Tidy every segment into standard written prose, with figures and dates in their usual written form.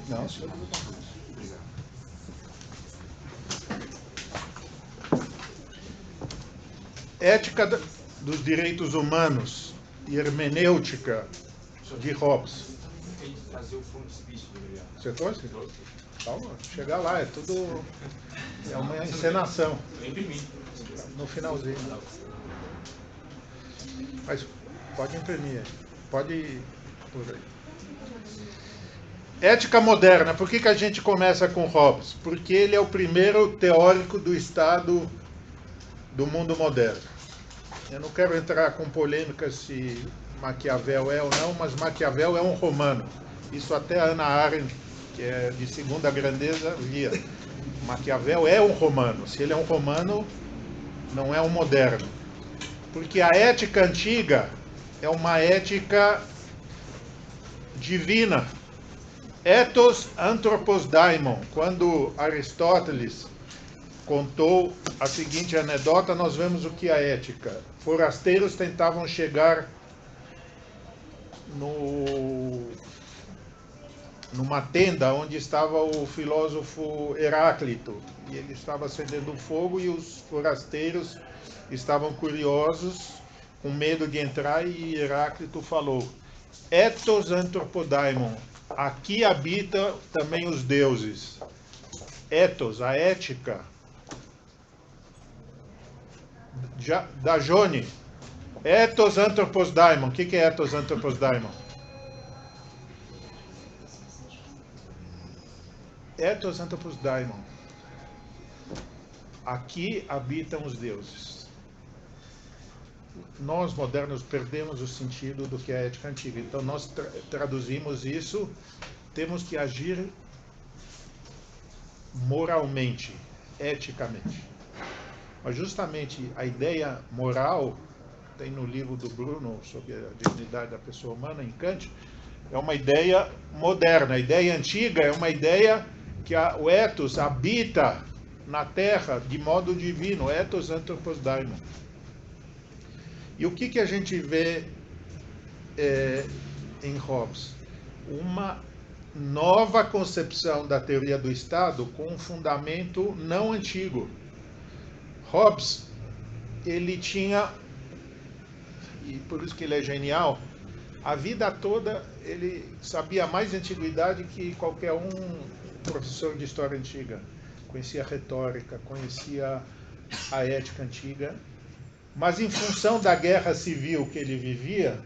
Não, senhor. Ética dos direitos humanos e hermenêutica de Hobbes. Tem que fazer o frontispício do Gabriel. Você trouxe? Calma, chegar lá, é tudo. É uma encenação. Eu imprimi. No finalzinho. Mas pode imprimir, pode ir por aí. Ética moderna. Por que a gente começa com Hobbes? Porque ele é o primeiro teórico do Estado do mundo moderno. Eu não quero entrar com polêmica se Maquiavel é ou não, mas Maquiavel é um romano. Isso até a Hannah Arendt, que é de segunda grandeza, via. Maquiavel é um romano. Se ele é um romano, não é um moderno. Porque a ética antiga é uma ética divina. Ethos anthropos daimon. Quando Aristóteles contou a seguinte anedota, nós vemos o que é a ética. Forasteiros tentavam chegar numa tenda onde estava o filósofo Heráclito. E ele estava acendendo fogo e os forasteiros estavam curiosos, com medo de entrar, e Heráclito falou: Ethos anthropodaimon, aqui habita também os deuses. Ethos, a ética. Da Jone. Ethos anthropos daimon. O que é ethos anthropos daimon? Ethos anthropos daimon. Aqui habitam os deuses. Nós, modernos, perdemos o sentido do que é a ética antiga. Então, nós traduzimos isso, temos que agir moralmente, eticamente. Mas justamente a ideia moral, tem no livro do Bruno sobre a dignidade da pessoa humana, em Kant, é uma ideia moderna. A ideia antiga é uma ideia que o ethos habita na Terra de modo divino, ethos anthropos daimon. E o que a gente vê em Hobbes? Uma nova concepção da teoria do Estado com um fundamento não antigo. Hobbes, ele tinha, e por isso que ele é genial, a vida toda ele sabia mais de antiguidade que qualquer professor de história antiga. Conhecia a retórica, conhecia a ética antiga, mas em função da guerra civil que ele vivia,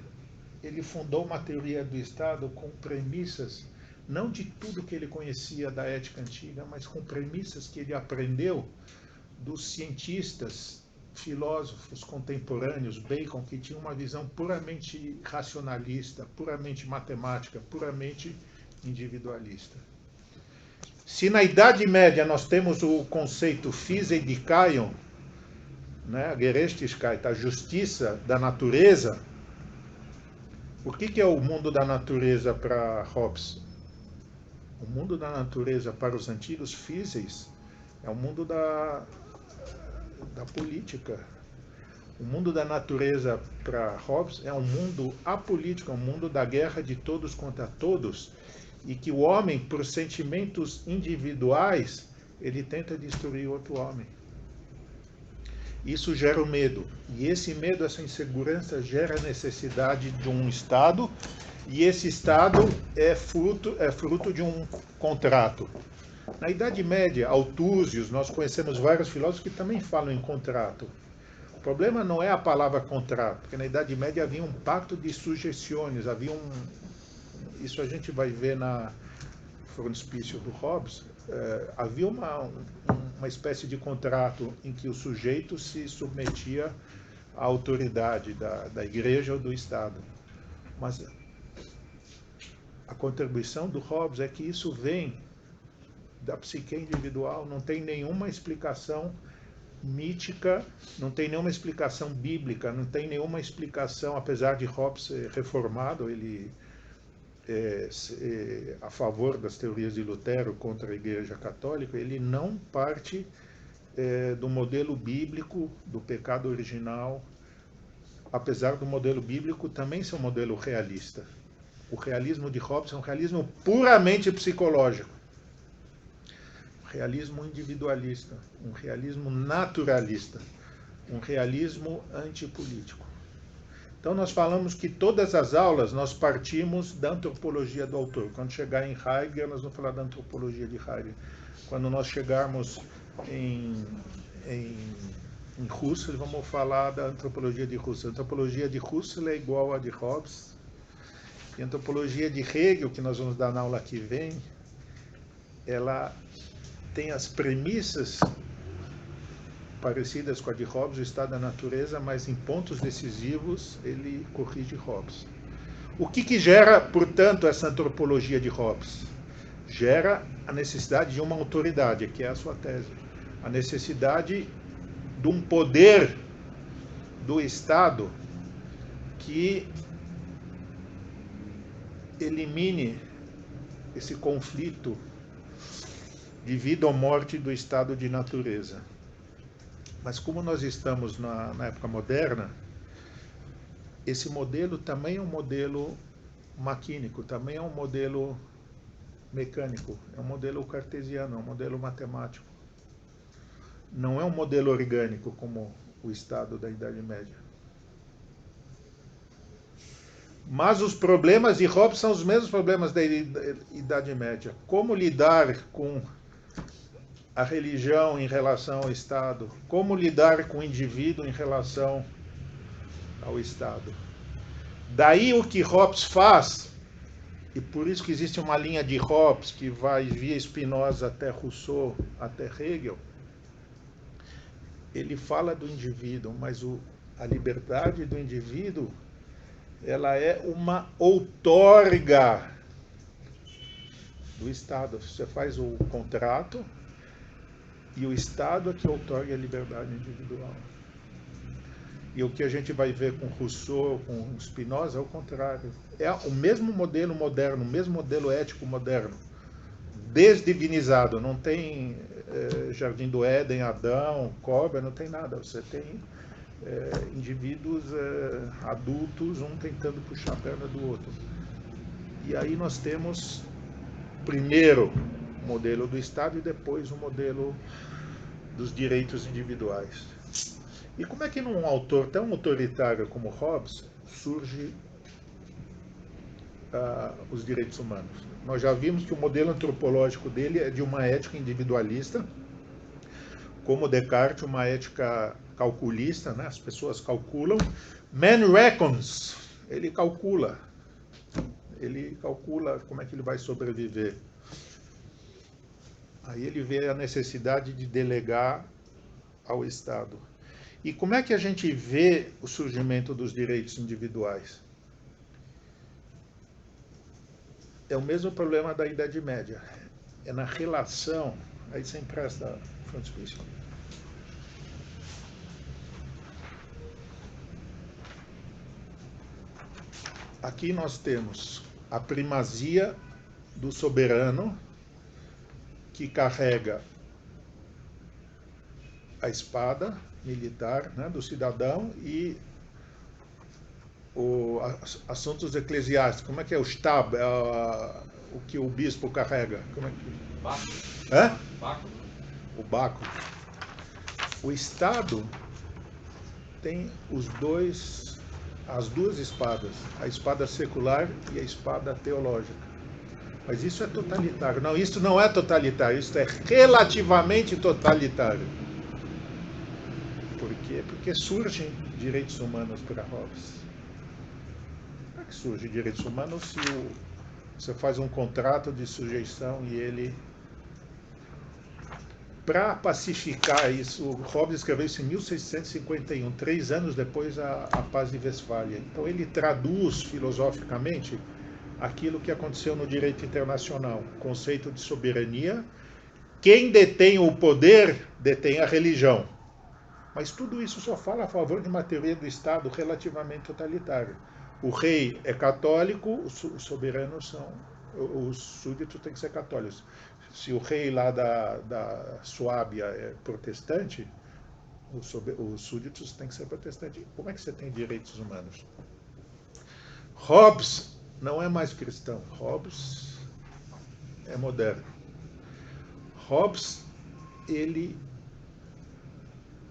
ele fundou uma teoria do Estado com premissas, não de tudo que ele conhecia da ética antiga, mas com premissas que ele aprendeu dos cientistas, filósofos contemporâneos, Bacon, que tinha uma visão puramente racionalista, puramente matemática, puramente individualista. Se na Idade Média nós temos o conceito Physeidikaion, né, Gerechtigkeit, a justiça da natureza, o que é o mundo da natureza para Hobbes? O mundo da natureza para os antigos Physeis é o mundo da política. O mundo da natureza para Hobbes é um mundo apolítico, é um mundo da guerra de todos contra todos, e que o homem, por sentimentos individuais, ele tenta destruir outro homem. Isso gera o medo, e esse medo, essa insegurança gera a necessidade de um Estado, e esse Estado é fruto de um contrato. Na Idade Média, Altúzios, nós conhecemos vários filósofos que também falam em contrato. O problema não é a palavra contrato, porque na Idade Média havia um pacto de sugestões, isso a gente vai ver na frontispício do Hobbes, havia uma espécie de contrato em que o sujeito se submetia à autoridade da igreja ou do Estado. Mas a contribuição do Hobbes é que isso vem da psique individual, não tem nenhuma explicação mítica, não tem nenhuma explicação bíblica, não tem nenhuma explicação, apesar de Hobbes ser reformado, ele a favor das teorias de Lutero contra a Igreja Católica, ele não parte do modelo bíblico do pecado original, apesar do modelo bíblico também ser um modelo realista. O realismo de Hobbes é um realismo puramente psicológico. Um realismo individualista, um realismo naturalista, um realismo antipolítico. Então nós falamos que todas as aulas nós partimos da antropologia do autor. Quando chegar em Heidegger, nós vamos falar da antropologia de Heidegger. Quando nós chegarmos em Husserl, vamos falar da antropologia de Husserl. A antropologia de Husserl é igual à de Hobbes. E a antropologia de Hegel, que nós vamos dar na aula que vem, ela tem as premissas parecidas com a de Hobbes, o estado da natureza, mas em pontos decisivos ele corrige Hobbes. O que gera, portanto, essa antropologia de Hobbes? Gera a necessidade de uma autoridade, que é a sua tese. A necessidade de um poder do Estado que elimine esse conflito de vida ou morte do estado de natureza. Mas como nós estamos na época moderna, esse modelo também é um modelo maquínico, também é um modelo mecânico, é um modelo cartesiano, é um modelo matemático. Não é um modelo orgânico como o estado da Idade Média. Mas os problemas de Hobbes são os mesmos problemas da Idade Média. Como lidar com a religião em relação ao Estado? Como lidar com o indivíduo em relação ao Estado? Daí o que Hobbes faz, e por isso que existe uma linha de Hobbes que vai via Spinoza até Rousseau, até Hegel, ele fala do indivíduo, mas a liberdade do indivíduo, ela é uma outorga do Estado. Você faz o contrato e o Estado é que outorga a liberdade individual. E o que a gente vai ver com Rousseau, com Spinoza, é o contrário. É o mesmo modelo moderno, o mesmo modelo ético moderno, desdivinizado. Não tem Jardim do Éden, Adão, cobra, não tem nada. Você tem indivíduos adultos, um tentando puxar a perna do outro. E aí nós temos, primeiro, o modelo do Estado e depois o modelo dos direitos individuais. E como é que num autor tão autoritário como Hobbes surge os direitos humanos? Nós já vimos que o modelo antropológico dele é de uma ética individualista, como Descartes, uma ética calculista, né? As pessoas calculam. Man reckons, ele calcula como é que ele vai sobreviver. Aí ele vê a necessidade de delegar ao Estado. E como é que a gente vê o surgimento dos direitos individuais? É o mesmo problema da Idade Média. É na relação. Aí você empresta frontispício. Aqui nós temos a primazia do soberano, que carrega a espada militar, né, do cidadão, e assuntos eclesiásticos. Como é que é o Stab, o que o bispo carrega? Como é que... Báculo. Hã? Báculo. O báculo. O Estado tem as duas espadas, a espada secular e a espada teológica. Mas isso é totalitário. Não, isso não é totalitário, isso é relativamente totalitário. Por quê? Porque surgem direitos humanos para Hobbes. Como é que surgem direitos humanos se você faz um contrato de sujeição e ele... Para pacificar isso, Hobbes escreveu isso em 1651, 3 anos depois a Paz de Westfália. Então ele traduz filosoficamente aquilo que aconteceu no direito internacional, conceito de soberania. Quem detém o poder detém a religião. Mas tudo isso só fala a favor de uma teoria do Estado relativamente totalitária. O rei é católico, os soberanos são... Os súditos têm que ser católicos. Se o rei lá da Suábia é protestante, os súditos têm que ser protestantes. Como é que você tem direitos humanos? Hobbes não é mais cristão. Hobbes é moderno. Hobbes, ele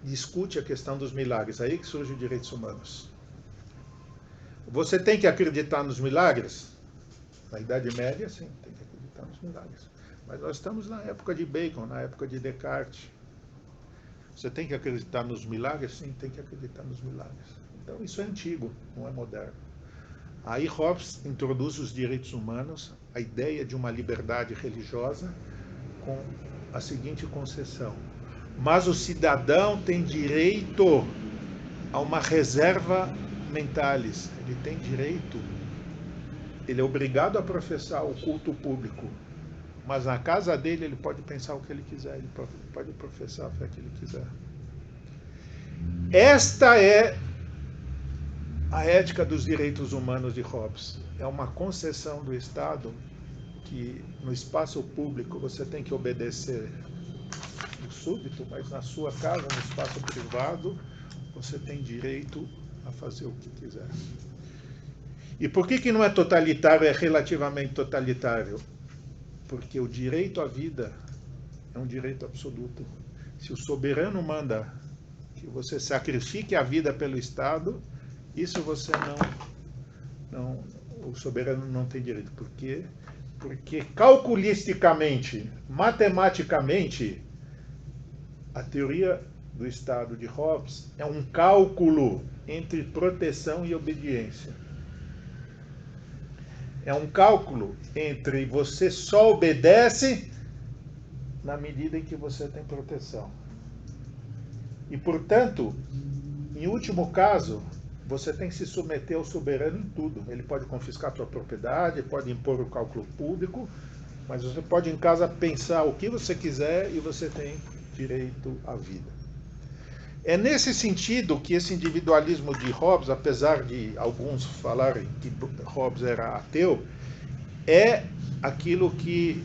discute a questão dos milagres. Aí que surge os direitos humanos. Você tem que acreditar nos milagres? Na Idade Média, sim, tem que acreditar nos milagres. Mas nós estamos na época de Bacon, na época de Descartes. Você tem que acreditar nos milagres? Sim, tem que acreditar nos milagres. Então isso é antigo, não é moderno. Aí Hobbes introduz os direitos humanos, a ideia de uma liberdade religiosa, com a seguinte concessão: mas o cidadão tem direito a uma reserva mentalis. Ele tem direito, ele é obrigado a professar o culto público, mas na casa dele ele pode pensar o que ele quiser, ele pode professar a fé que ele quiser. Esta é a ética dos direitos humanos de Hobbes. É uma concessão do Estado que no espaço público você tem que obedecer o súbdito, mas na sua casa, no espaço privado, você tem direito a fazer o que quiser. E por que não é totalitário, é relativamente totalitário? Porque o direito à vida é um direito absoluto. Se o soberano manda que você sacrifique a vida pelo Estado, isso você o soberano não tem direito. Por quê? Porque calculisticamente, matematicamente, a teoria do Estado de Hobbes é um cálculo entre proteção e obediência. É um cálculo entre você só obedece na medida em que você tem proteção. E, portanto, em último caso, você tem que se submeter ao soberano em tudo. Ele pode confiscar a sua propriedade, pode impor o cálculo público, mas você pode em casa pensar o que você quiser e você tem direito à vida. É nesse sentido que esse individualismo de Hobbes, apesar de alguns falarem que Hobbes era ateu, é aquilo que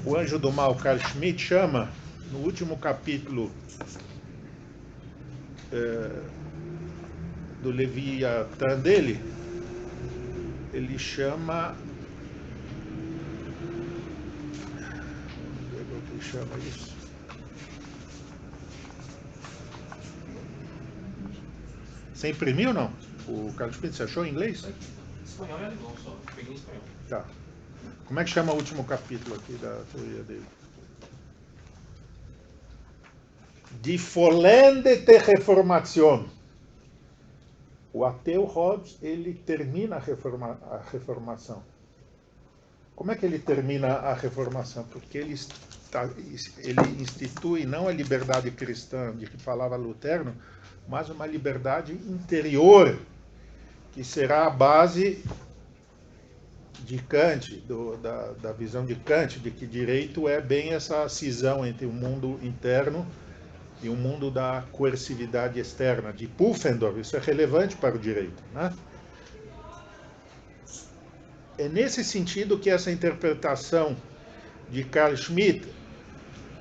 o anjo do mal, Carl Schmitt, chama, no último capítulo do Leviatã dele, ele chama... Como ele chama isso? Você imprimiu ou não? O Carl Schmitt, você achou em inglês? Espanhol e alemão só. Peguei em espanhol. Tá. Como é que chama o último capítulo aqui da teoria dele? Die vollendete Reformation. O ateu Hobbes, ele termina a reformação. Como é que ele termina a reformação? Porque ele institui não a liberdade cristã de que falava Lutero, mas uma liberdade interior, que será a base de Kant, da visão de Kant, de que direito é bem essa cisão entre o mundo interno e o mundo da coercividade externa, de Pufendorf. Isso é relevante para o direito, né? É nesse sentido que essa interpretação de Carl Schmitt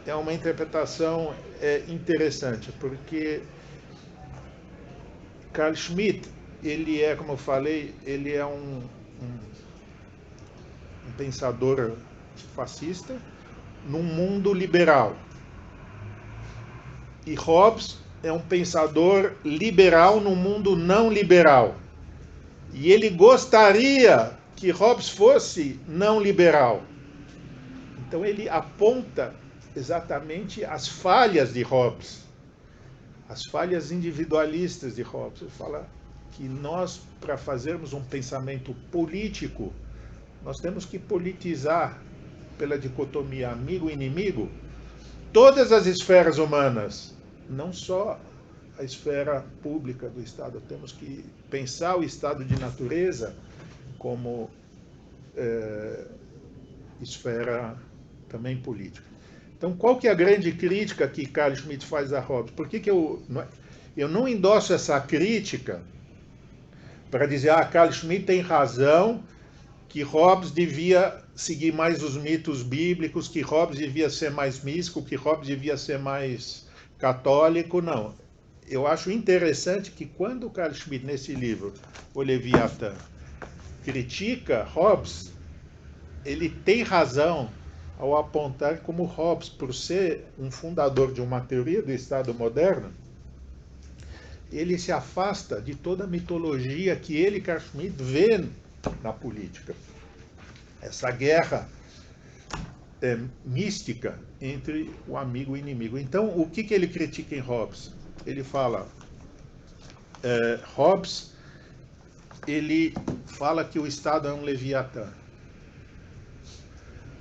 é uma interpretação interessante, porque Carl Schmitt, ele é, como eu falei, ele é um pensador fascista num mundo liberal. E Hobbes é um pensador liberal num mundo não liberal. E ele gostaria que Hobbes fosse não liberal. Então ele aponta exatamente as falhas de Hobbes, as falhas individualistas de Hobbes. Ele fala que nós, para fazermos um pensamento político, nós temos que politizar, pela dicotomia amigo-inimigo, todas as esferas humanas, não só a esfera pública do Estado. Temos que pensar o estado de natureza como esfera também política. Então, qual que é a grande crítica que Carl Schmitt faz a Hobbes? Por que eu não endosso essa crítica para dizer, Carl Schmitt tem razão, que Hobbes devia seguir mais os mitos bíblicos, que Hobbes devia ser mais místico, que Hobbes devia ser mais católico? Não. Eu acho interessante que quando Carl Schmitt, nesse livro, O Leviatã, critica Hobbes, ele tem razão ao apontar como Hobbes, por ser um fundador de uma teoria do Estado moderno, ele se afasta de toda a mitologia que ele, Carl Schmitt, vê na política. Essa guerra mística entre o amigo e o inimigo. Então, o que ele critica em Hobbes? Ele fala, Hobbes, ele fala que o Estado é um Leviatã.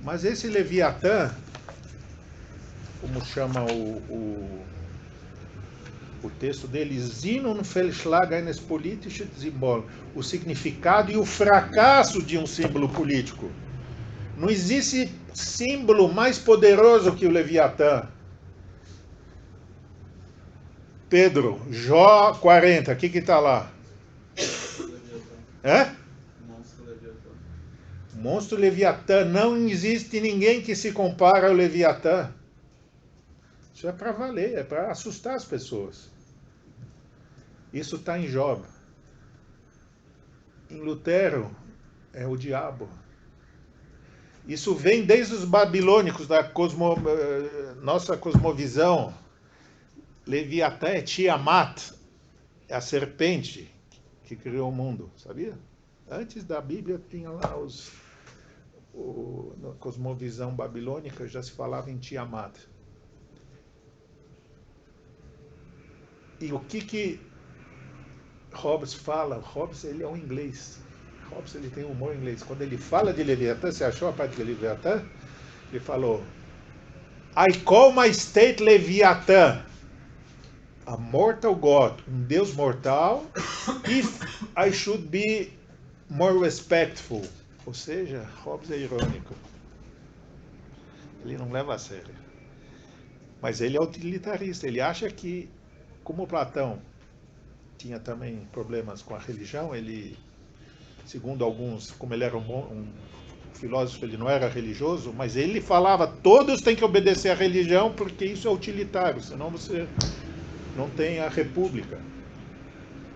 Mas esse Leviatã, como chama o texto dele, Sinn und Fehlschlag eines politischen Symbols, o significado e o fracasso de um símbolo político. Não existe símbolo mais poderoso que o Leviatã. Pedro, Jó 40, o que está lá? Monstro Leviatã. Monstro Leviatã. Não existe ninguém que se compara ao Leviatã. Isso é para valer, é para assustar as pessoas. Isso está em Job. Em Lutero, é o diabo. Isso vem desde os babilônicos, da nossa cosmovisão. Leviatã é Tiamat, é a serpente que criou o mundo, sabia? Antes da Bíblia tinha lá na cosmovisão babilônica já se falava em Tiamat. E o que Hobbes fala? Hobbes, ele é um inglês. Hobbes, ele tem humor inglês. Quando ele fala de Leviatã, você achou a parte de Leviatã? Ele falou, I call my state Leviatã, a mortal god, um deus mortal, if I should be more respectful. Ou seja, Hobbes é irônico. Ele não leva a sério. Mas ele é utilitarista. Ele acha que, como Platão tinha também problemas com a religião, ele, segundo alguns, como ele era um filósofo, ele não era religioso, mas ele falava, todos têm que obedecer à religião porque isso é utilitário, senão você não tem a república.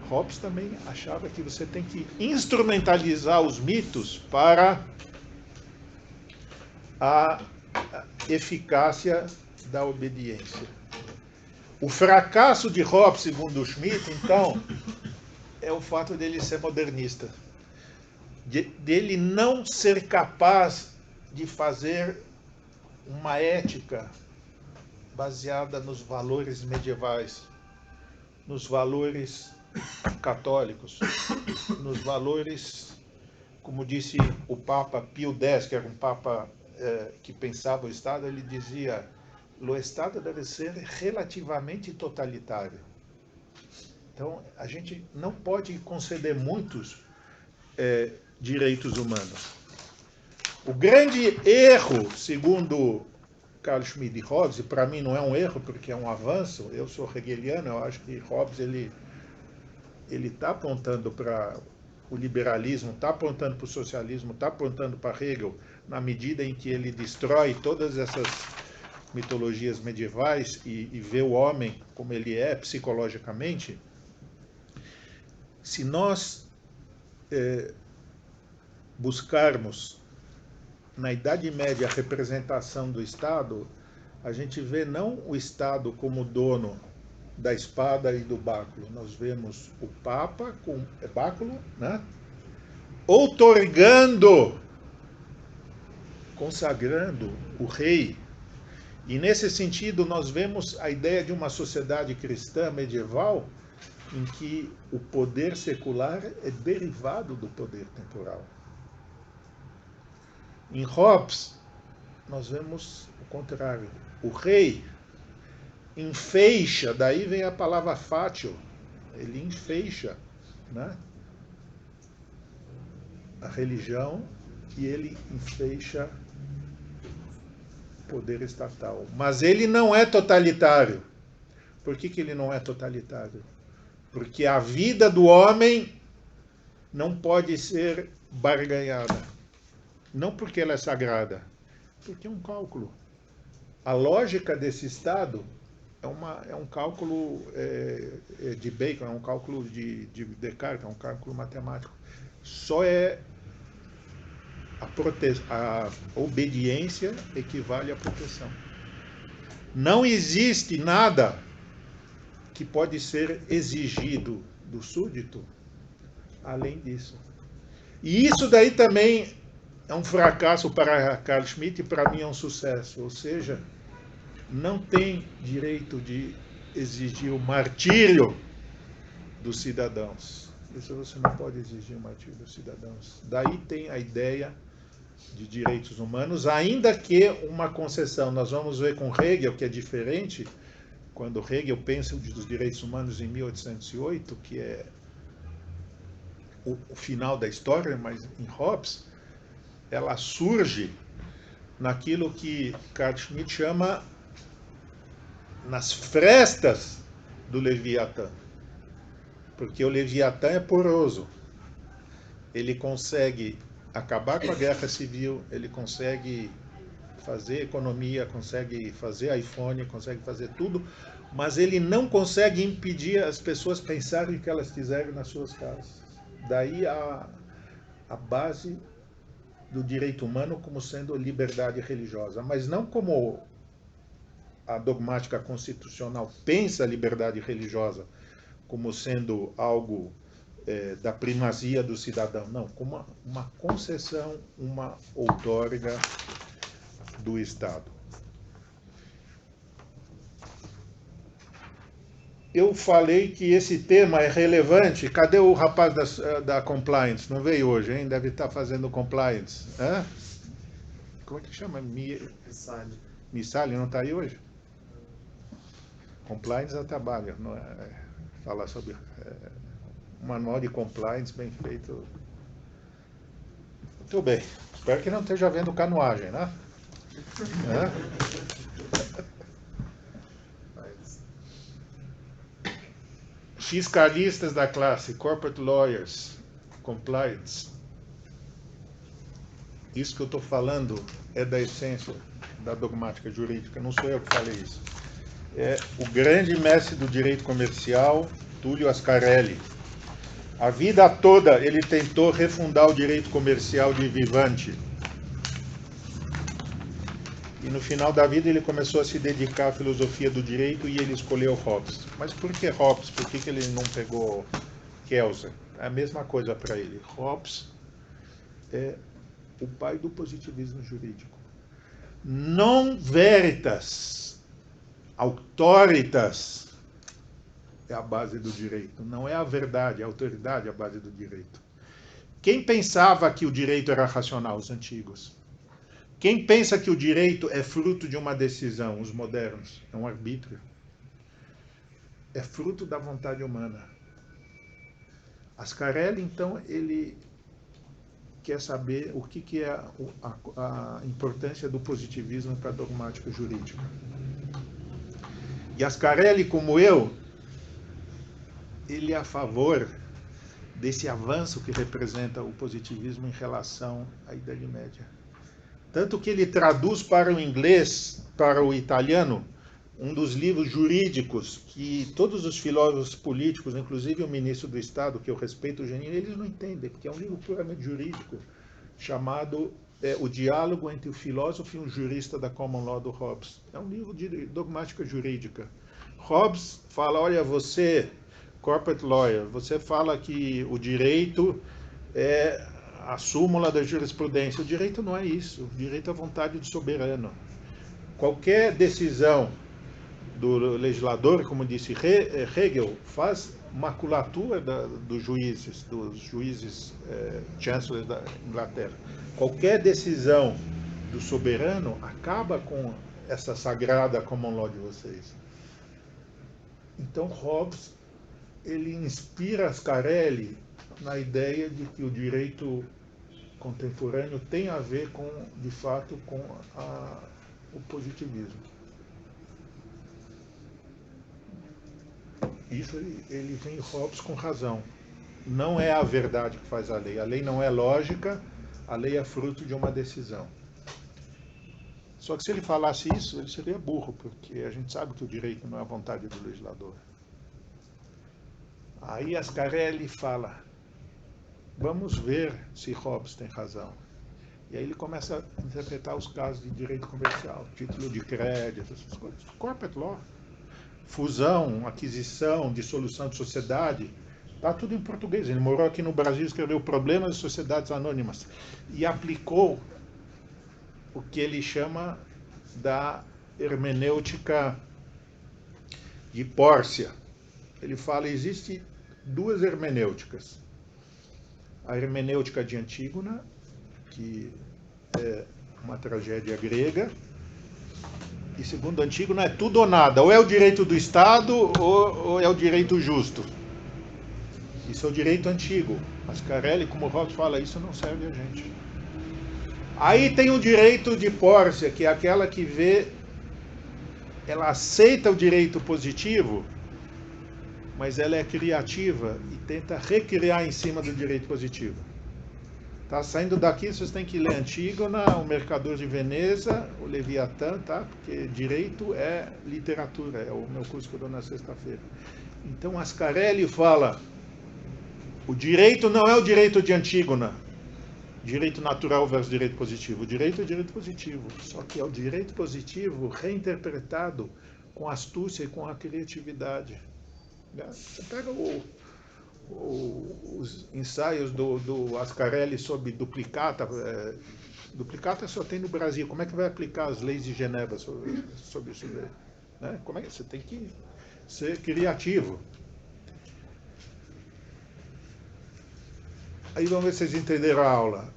Hobbes também achava que você tem que instrumentalizar os mitos para a eficácia da obediência. O fracasso de Hobbes, segundo o Schmitt, então, é o fato dele ser modernista. Dele não ser capaz de fazer uma ética baseada nos valores medievais, nos valores católicos, nos valores, como disse o Papa Pio X, que era um Papa que pensava o Estado, ele dizia, o Estado deve ser relativamente totalitário. Então, a gente não pode conceder muitos direitos humanos. O grande erro, segundo Carl Schmitt e Hobbes, e para mim não é um erro, porque é um avanço, eu sou hegeliano, eu acho que Hobbes ele está apontando para o liberalismo, está apontando para o socialismo, está apontando para Hegel, na medida em que ele destrói todas essas mitologias medievais e vê o homem como ele é psicologicamente. Se nós buscarmos na Idade Média a representação do Estado, a gente vê não o Estado como dono da espada e do báculo. Nós vemos o Papa com báculo, né? Outorgando, consagrando o rei. E nesse sentido nós vemos a ideia de uma sociedade cristã medieval em que o poder secular é derivado do poder temporal. Em Hobbes, nós vemos o contrário. O rei enfeixa, daí vem a palavra fátio, ele enfeixa, né, a religião e ele enfeixa o poder estatal. Mas ele não é totalitário. Por que ele não é totalitário? Porque a vida do homem não pode ser barganhada. Não porque ela é sagrada, porque é um cálculo. A lógica desse Estado é um cálculo de Bacon, é um cálculo de Descartes, é um cálculo matemático. Só é a obediência equivale à proteção. Não existe nada que pode ser exigido do súdito além disso. E isso daí também é um fracasso para Carl Schmitt e para mim é um sucesso. Ou seja, não tem direito de exigir o martírio dos cidadãos. Isso você não pode exigir o martírio dos cidadãos. Daí tem a ideia de direitos humanos, ainda que uma concessão. Nós vamos ver com Hegel, que é diferente, quando Hegel pensa dos direitos humanos em 1808, que é o final da história, mas em Hobbes, ela surge naquilo que Carl Schmitt chama nas frestas do Leviatã. Porque o Leviatã é poroso. Ele consegue acabar com a guerra civil, ele consegue fazer economia, consegue fazer iPhone, consegue fazer tudo, mas ele não consegue impedir as pessoas pensarem o que elas quiserem nas suas casas. Daí a base do direito humano como sendo liberdade religiosa, mas não como a dogmática constitucional pensa a liberdade religiosa como sendo algo da primazia do cidadão, não, como uma concessão, uma outorga do Estado. Eu falei que esse tema é relevante. Cadê o rapaz da compliance? Não veio hoje, hein? Deve estar fazendo compliance. Hã? Como é que chama? Missali não está aí hoje? Compliance é trabalho, não é falar sobre um manual de compliance bem feito. Muito bem. Espero que não esteja vendo canoagem, né? Fiscalistas da classe, corporate lawyers, compliance. Isso que eu estou falando é da essência da dogmática jurídica, não sou eu que falei isso. É o grande mestre do direito comercial, Túlio Ascarelli. A vida toda ele tentou refundar o direito comercial de Vivanti. E no final da vida ele começou a se dedicar à filosofia do direito e ele escolheu Hobbes. Mas por que Hobbes? Por que ele não pegou Kelsen? É a mesma coisa para ele. Hobbes é o pai do positivismo jurídico. Non veritas, auctoritas é a base do direito. Não é a verdade, a autoridade é a base do direito. Quem pensava que o direito era racional? Os antigos. Quem pensa que o direito é fruto de uma decisão? Os modernos. É um arbítrio. É fruto da vontade humana. Ascarelli, então, ele quer saber o que é a importância do positivismo para a dogmática jurídica. E Ascarelli, como eu, ele é a favor desse avanço que representa o positivismo em relação à Idade Média. Tanto que ele traduz para o inglês, para o italiano, um dos livros jurídicos que todos os filósofos políticos, inclusive o ministro do Estado, que eu respeito o Geninho, eles não entendem, porque é um livro puramente jurídico, chamado O Diálogo entre o Filósofo e o Jurista da Common Law do Hobbes. É um livro de dogmática jurídica. Hobbes fala, olha, você, corporate lawyer, você fala que o direito é a súmula da jurisprudência. O direito não é isso. O direito é a vontade do soberano. Qualquer decisão do legislador, como disse Hegel, faz maculatura dos juízes chancellors da Inglaterra. Qualquer decisão do soberano acaba com essa sagrada common law de vocês. Então Hobbes, ele inspira Ascarelli na ideia de que o direito contemporâneo tem a ver com, de fato, com o positivismo. Isso ele vem em Hobbes com razão. Não é a verdade que faz a lei. A lei não é lógica, a lei é fruto de uma decisão. Só que se ele falasse isso, ele seria burro, porque a gente sabe que o direito não é a vontade do legislador. Aí Ascarelli fala, vamos ver se Hobbes tem razão. E aí ele começa a interpretar os casos de direito comercial, título de crédito, essas coisas. Corporate law, fusão, aquisição, dissolução de sociedade, está tudo em português. Ele morou aqui no Brasil, escreveu Problemas de Sociedades Anônimas e aplicou o que ele chama da hermenêutica de Pórcia. Ele fala, existe duas hermenêuticas. A hermenêutica de Antígona, que é uma tragédia grega, e segundo Antígona é tudo ou nada, ou é o direito do Estado ou é o direito justo. Isso é o direito antigo. Mascarelli, como o Hobbes fala, isso não serve a gente. Aí tem o direito de Pórcia, que é aquela que vê, ela aceita o direito positivo, mas ela é criativa e tenta recriar em cima do direito positivo. Tá? Saindo daqui, vocês têm que ler Antígona, O Mercador de Veneza, o Leviatã, tá? Porque direito é literatura, é o meu curso que eu dou na sexta-feira. Então, Mascarelli fala, o direito não é o direito de Antígona, direito natural versus direito positivo. O direito é direito positivo, só que é o direito positivo reinterpretado com astúcia e com a criatividade. Você pega os ensaios do Ascarelli sobre duplicata. Duplicata só tem no Brasil. Como é que vai aplicar as leis de Genebra sobre isso? Né? Como é que você tem que ser criativo? Aí vamos ver se vocês entenderam a aula.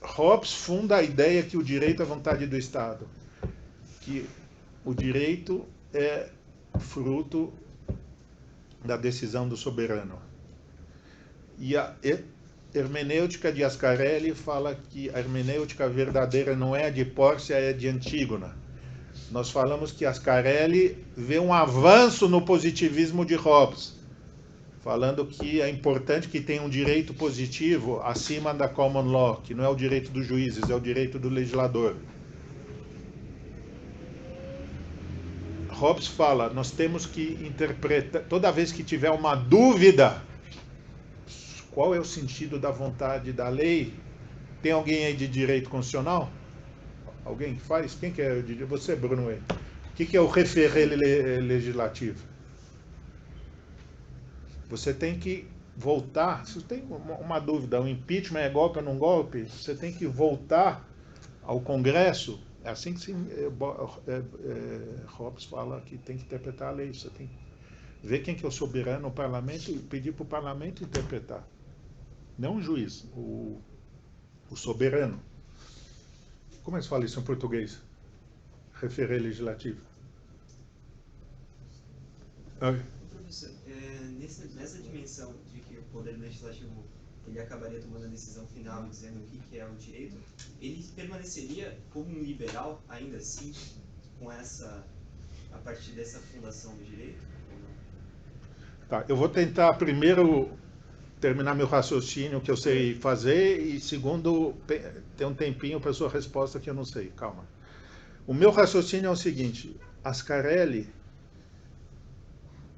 Hobbes funda a ideia que o direito é vontade do Estado, que o direito é fruto da decisão do soberano. E a hermenêutica de Ascarelli fala que a hermenêutica verdadeira não é a de Pórcia, é a de Antígona. Nós falamos que Ascarelli vê um avanço no positivismo de Hobbes, falando que é importante que tenha um direito positivo acima da common law, que não é o direito dos juízes, é o direito do legislador. Hobbes fala, nós temos que interpretar, toda vez que tiver uma dúvida, qual é o sentido da vontade da lei? Tem alguém aí de direito constitucional? Alguém que faz? Quem que é? Você, Bruno. O que é o referé legislativo? Você tem que voltar, se você tem uma dúvida, o impeachment é golpe ou não golpe, você tem que voltar ao Congresso. É assim que Hobbes fala que tem que interpretar a lei. Você tem que ver quem que é o soberano, o parlamento, e pedir para o parlamento interpretar. Não o juiz, o soberano. Como é que se fala isso em português? Referé legislativo. Professor, nessa dimensão de que o poder legislativo ele acabaria tomando a decisão final dizendo o que é o direito, ele permaneceria como um liberal ainda assim, a partir dessa fundação do direito? Tá, eu vou tentar primeiro terminar meu raciocínio que eu sei fazer e segundo ter um tempinho para a sua resposta que eu não sei, calma. O meu raciocínio é o seguinte, Ascarelli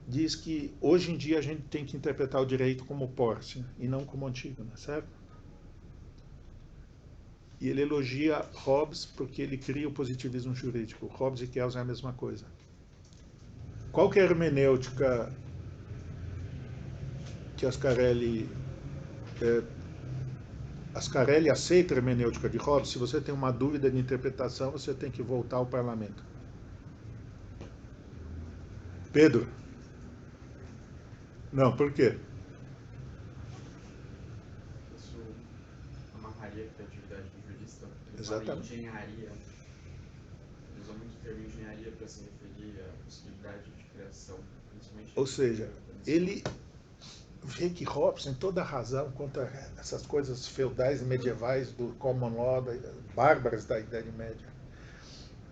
diz que hoje em dia a gente tem que interpretar o direito como Pórcia e não como Antígona, certo? E ele elogia Hobbes porque ele cria o positivismo jurídico. Hobbes e Kelsen é a mesma coisa. Qual que é a hermenêutica que Ascarelli aceita a hermenêutica de Hobbes? Se você tem uma dúvida de interpretação, você tem que voltar ao parlamento. Pedro? Não, por quê? Isso amarraria a criatividade do jurista. Ele Exatamente. fala em engenharia. Ele usa muito o termo engenharia para se referir à possibilidade de criação, principalmente. Ou seja, ele vê que Hobbes tem toda a razão contra essas coisas feudais e medievais do common law, bárbaras da Idade Média.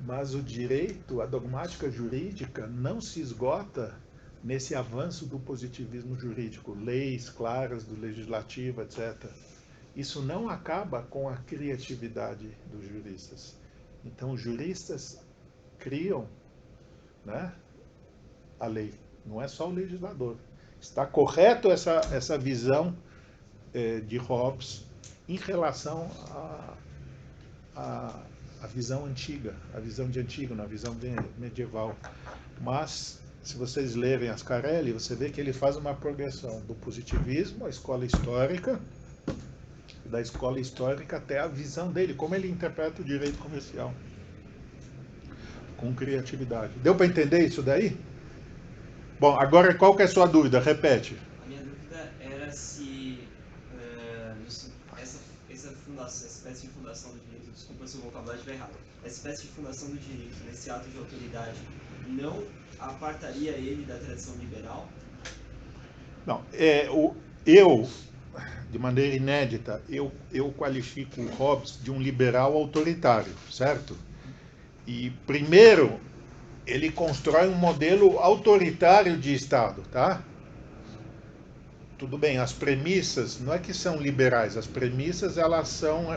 Mas o direito, a dogmática jurídica não se esgota nesse avanço do positivismo jurídico, leis claras do legislativo, etc. Isso não acaba com a criatividade dos juristas. Então, os juristas criam, né, a lei, não é só o legislador. Está correto essa visão de Hobbes em relação a visão antiga, a visão de Antígona, a visão medieval. Mas, se vocês lerem Ascarelli, você vê que ele faz uma progressão do positivismo, a escola histórica, da escola histórica até a visão dele, como ele interpreta o direito comercial, com criatividade. Deu para entender isso daí? Bom, agora qual que é a sua dúvida? Repete. A minha dúvida era se essa espécie de fundação do direito, desculpa se o vocabulário estiver errado, essa espécie de fundação do direito nesse ato de autoridade não apartaria ele da tradição liberal? Não, eu, de maneira inédita, eu qualifico o Hobbes de um liberal autoritário, certo? E, primeiro, ele constrói um modelo autoritário de Estado, tá? Tudo bem, as premissas não é que são liberais, as premissas elas são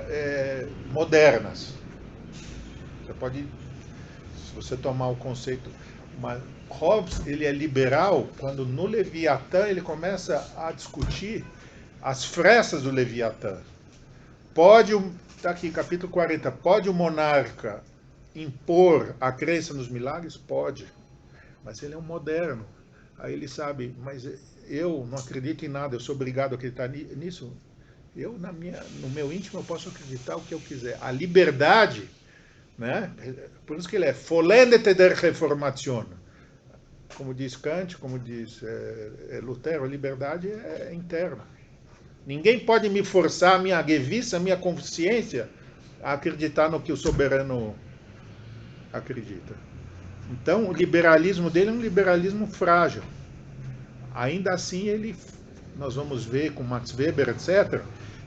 modernas. Você pode, se você tomar o conceito, mas Hobbes ele é liberal quando no Leviatã ele começa a discutir as frestas do Leviatã. Está aqui, capítulo 40, pode o monarca impor a crença nos milagres? Pode, mas ele é um moderno. Aí ele sabe, mas eu não acredito em nada, eu sou obrigado a acreditar nisso. Eu, no meu íntimo, eu posso acreditar o que eu quiser. A liberdade, né? Por isso que ele é vollendete der Reformation. Como diz Kant, como diz Lutero, a liberdade é interna. Ninguém pode me forçar a minha gewiss, a minha consciência, a acreditar no que o soberano acredita. Então, o liberalismo dele é um liberalismo frágil. Ainda assim, nós vamos ver com Max Weber, etc.,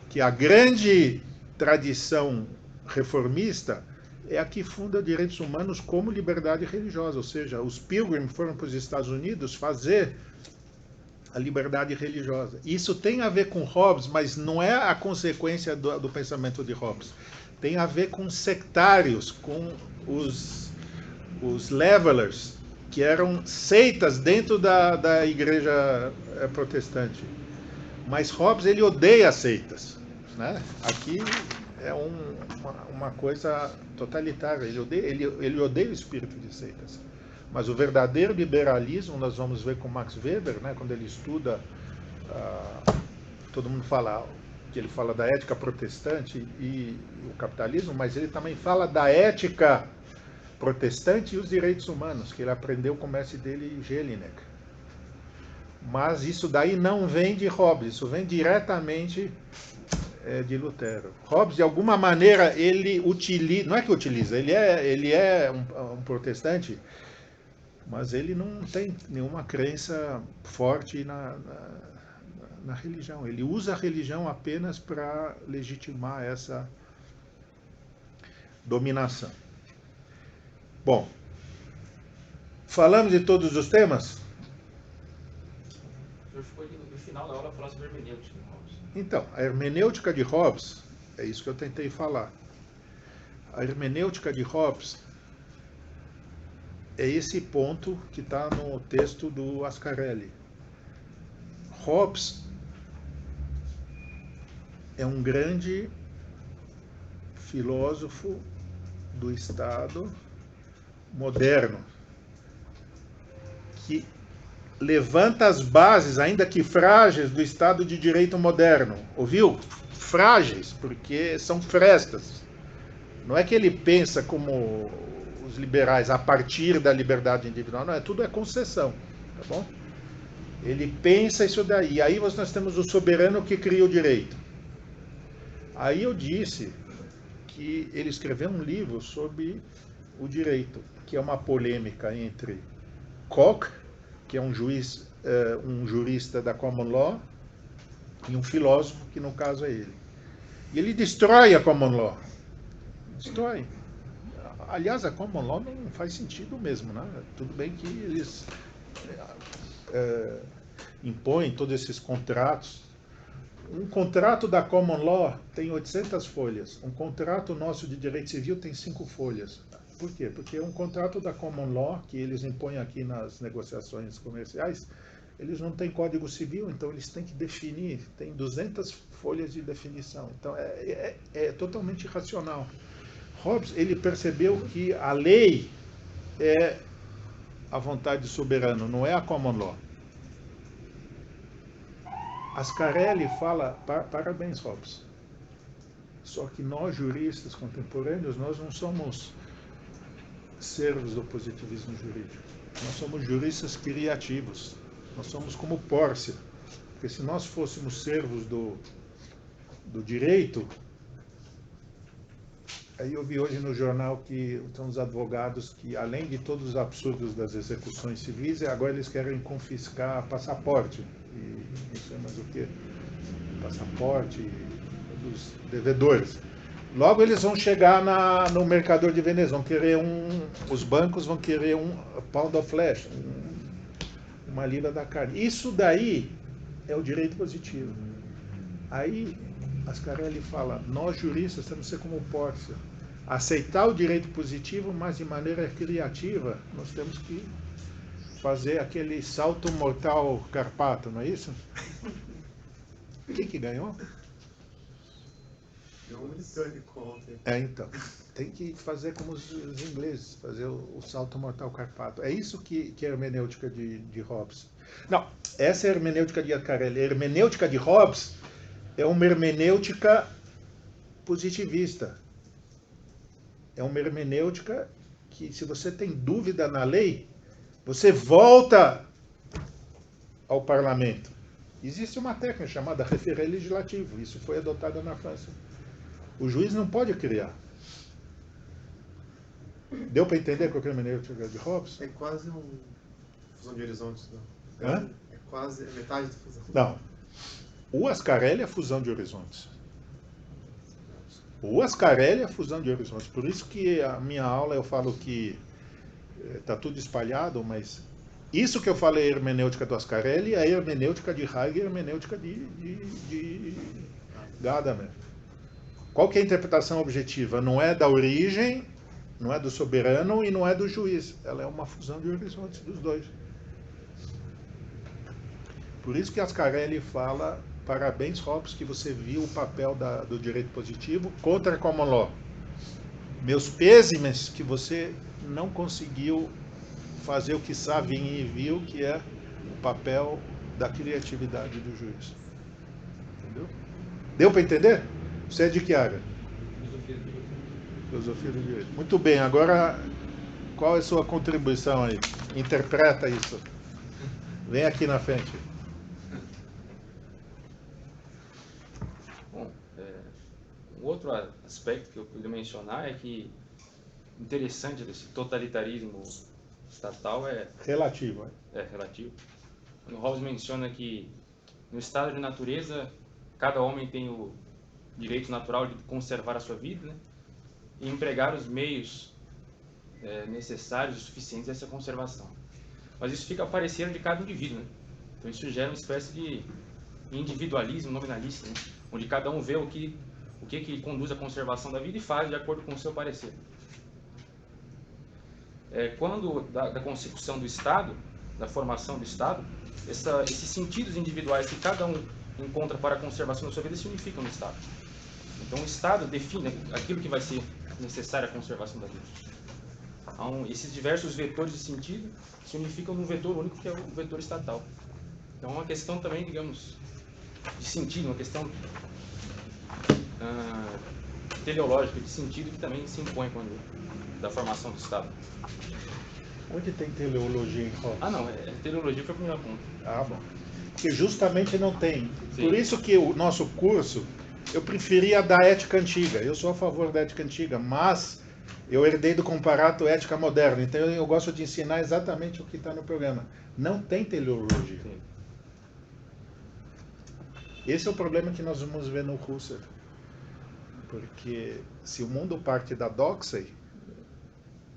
que a grande tradição reformista é a que funda direitos humanos como liberdade religiosa, ou seja, os Pilgrim foram para os Estados Unidos fazer a liberdade religiosa. Isso tem a ver com Hobbes, mas não é a consequência do pensamento de Hobbes. Tem a ver com sectários, com os levelers, que eram seitas dentro da igreja protestante. Mas Hobbes, ele odeia seitas, né? Aqui é uma coisa totalitária, ele odeia o espírito de seitas. Mas o verdadeiro liberalismo, nós vamos ver com Max Weber, né, quando ele estuda, todo mundo fala que ele fala da ética protestante e o capitalismo, mas ele também fala da ética protestante e os direitos humanos, que ele aprendeu com o mestre dele, Jelinek. Mas isso daí não vem de Hobbes, isso vem diretamente de Lutero. Hobbes, de alguma maneira, ele utiliza, não é que utiliza, ele é um protestante, mas ele não tem nenhuma crença forte na religião. Ele usa a religião apenas para legitimar essa dominação. Bom, falamos de todos os temas? O senhor ficou no final da aula falando sobre hermenêutica de Hobbes. Então, a hermenêutica de Hobbes, é isso que eu tentei falar. A hermenêutica de Hobbes é esse ponto que está no texto do Ascarelli. Hobbes é um grande filósofo do Estado moderno, que levanta as bases, ainda que frágeis, do Estado de Direito moderno. Ouviu? Frágeis, porque são frestas. Não é que ele pensa como os liberais, a partir da liberdade individual, não, tudo é concessão, tá bom? Ele pensa isso daí. E aí nós temos o soberano que cria o direito. Aí eu disse que ele escreveu um livro sobre o direito, que é uma polêmica entre Koch, que é um juiz, um jurista da Common Law, e um filósofo, que no caso é ele. E ele destrói a Common Law. Destrói. Aliás, a Common Law não faz sentido mesmo, né? Tudo bem que eles impõem todos esses contratos. Um contrato da Common Law tem 800 folhas. Um contrato nosso de direito civil tem 5 folhas. Por quê? Porque um contrato da Common Law, que eles impõem aqui nas negociações comerciais, eles não têm código civil, então eles têm que definir, tem 200 folhas de definição. Então é totalmente irracional. Hobbes, ele percebeu que a lei é a vontade soberana, não é a common law. Ascarelli fala, parabéns, Hobbes. Só que nós, juristas contemporâneos, nós não somos servos do positivismo jurídico. Nós somos juristas criativos. Nós somos como Pórcia. Porque se nós fôssemos servos do direito, aí eu vi hoje no jornal que estão os advogados que, além de todos os absurdos das execuções civis, agora eles querem confiscar passaporte. E não sei mais o que. Passaporte dos devedores. Logo eles vão chegar no mercador de Veneza, vão querer os bancos vão querer um pound of flesh, uma libra da carne. Isso daí é o direito positivo. Aí Ascarelli fala, nós juristas temos que ser como Pórcia, aceitar o direito positivo, mas de maneira criativa. Nós temos que fazer aquele salto mortal carpato, não é isso? Quem que ganhou? Então, tem que fazer como os ingleses, fazer o salto mortal carpato. É isso que é a hermenêutica de Hobbes. Não, essa é a hermenêutica de Ascarelli. A hermenêutica de Hobbes é uma hermenêutica positivista. É uma hermenêutica que, se você tem dúvida na lei, você volta ao parlamento. Existe uma técnica chamada référé legislativo. Isso foi adotado na França. O juiz não pode criar. Deu para entender qual é a hermenêutica de Hobbes? É quase uma fusão de horizontes, não? Hã? É quase metade da fusão. Não. O Ascarelli é a fusão de horizontes. O Ascarelli é a fusão de horizontes. Por isso que a minha aula eu falo que está tudo espalhado, mas isso que eu falei é a hermenêutica do Ascarelli, é a hermenêutica de Hayek e a hermenêutica de Gadamer. Qual que é a interpretação objetiva? Não é da origem, não é do soberano e não é do juiz. Ela é uma fusão de horizontes dos dois. Por isso que Ascarelli fala, parabéns, Hobbes, que você viu o papel do direito positivo contra a common law. Meus pêsames que você não conseguiu fazer o que Savigny viu, que é o papel da criatividade do juiz. Entendeu? Deu para entender? Você é de que área? Filosofia do direito. Muito bem, agora qual é a sua contribuição aí? Interpreta isso. Vem aqui na frente. Bom, um outro aspecto que eu queria mencionar é que interessante desse totalitarismo estatal relativo. Relativo. Quando Hobbes menciona que no estado de natureza cada homem tem o direito natural de conservar a sua vida, né, e empregar os meios necessários e suficientes a essa conservação. Mas isso fica a parecer de cada indivíduo, né? Então isso gera uma espécie de individualismo nominalista, né, onde cada um vê o que conduz à conservação da vida e faz de acordo com o seu parecer. Quando da constituição do Estado, da formação do Estado, esses sentidos individuais que cada um encontra para a conservação da sua vida se unificam no Estado. Então o Estado define aquilo que vai ser necessário à conservação da vida. Então, esses diversos vetores de sentido se unificam num vetor único, que é o vetor estatal. Então é uma questão também, digamos, de sentido, uma questão teleológica de sentido que também se impõe da formação do Estado. Onde tem teleologia em Hobbes? Não, teleologia foi o primeiro ponto. Bom. Porque justamente não tem. Sim. Por isso que o nosso curso, eu preferia da ética antiga. Eu sou a favor da ética antiga, mas eu herdei do comparato ética moderna. Então eu gosto de ensinar exatamente o que está no programa. Não tem teleologia. Sim. Esse é o problema que nós vamos ver no Husserl. Porque se o mundo parte da doxa,